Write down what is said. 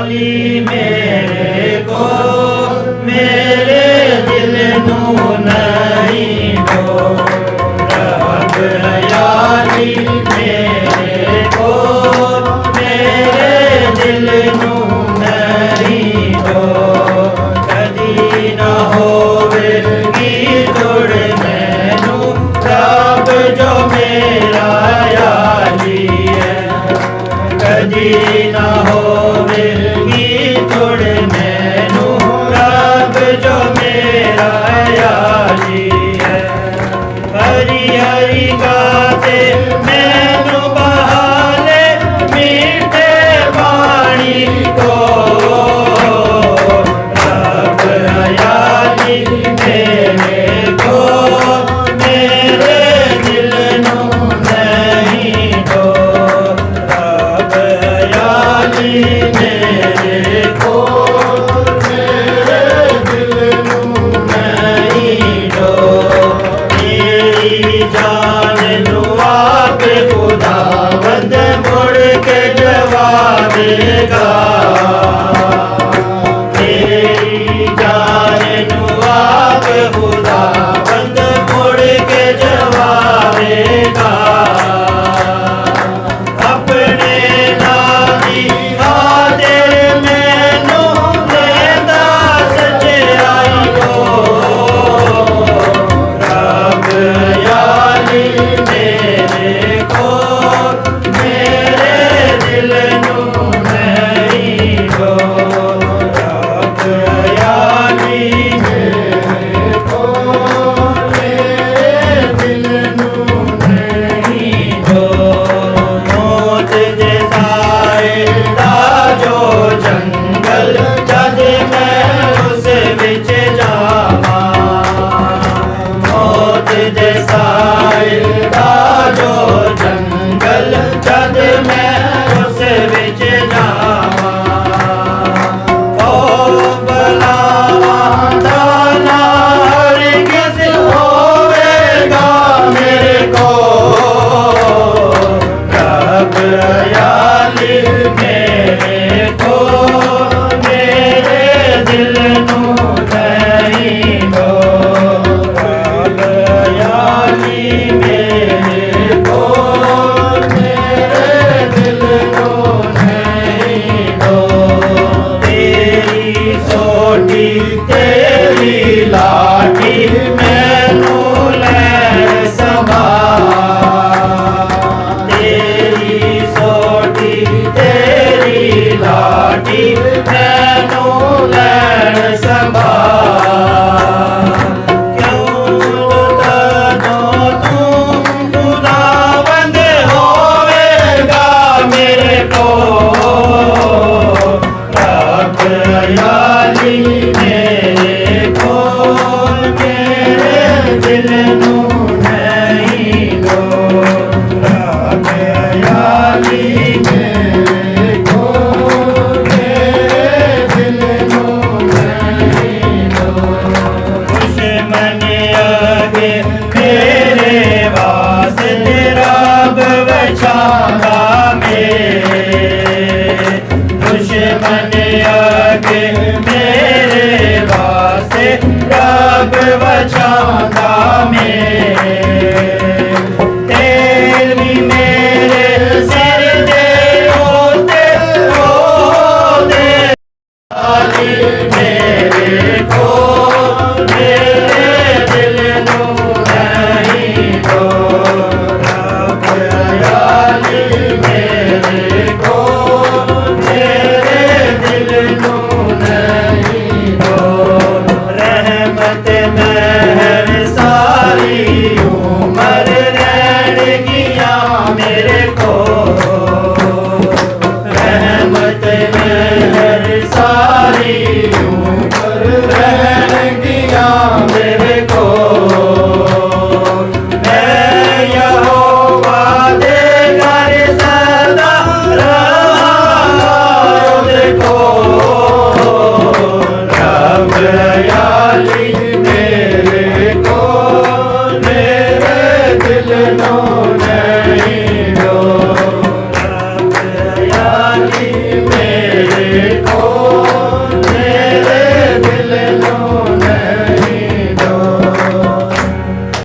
याली मेरे को मेरे दिल नू नहीं दो रब याली मेरे को मेरे दिल नू नहीं दो कदी ना होवेगी तुड़ मैनू रब जो मेरा याली है कदी ना होवेगी तुड़ मैनू रब जो मेरा याली है हरी हरी गाते मैनू बहाले मीठे पानी को रब याली मेरे को मेरे दिल नू नहीं दो रब याली मेरे को मेरे दिल नू नहीं दो तेरी जान नू आप खुदावंद मुड़ के जवाब देगा तेरी जान नू आप खुदावंद मुड़ के जवाब देगा अपने नाली आदे मैनू देंदा सच्चाई को रब याली मेरे को मेरे दिल नू नहीं दो रब याली मेरे को मेरे दिल नू नहीं दो मौत दे साए दा जो जंगल जद मैं उस विच जावां मौत दे साए दा जो जंगल जद मैं उस विच जावां ओ बलावां दा ना हरगिज़ होवेगा मेरे को रब याली मेरे को मेरे दिल नू नहीं दो रब याली मेरे को मेरे दिल नू नहीं दो तेरी सोटी तेरी लाठी मैनू ले संभाल तेरी सोटी तेरी लाठी मैनू लैन संभाल क्यों तनो तू खुदावंद होवेगा मेरे को रब याली मेरे को मेरे दिल नू नहीं दो रब याली मेरे को मेरे दिल नू नहीं दो दुश्मन आगे मेरे वास्ते रब बचागा दुश्मन आगे मेरे वास्ते रब बचागा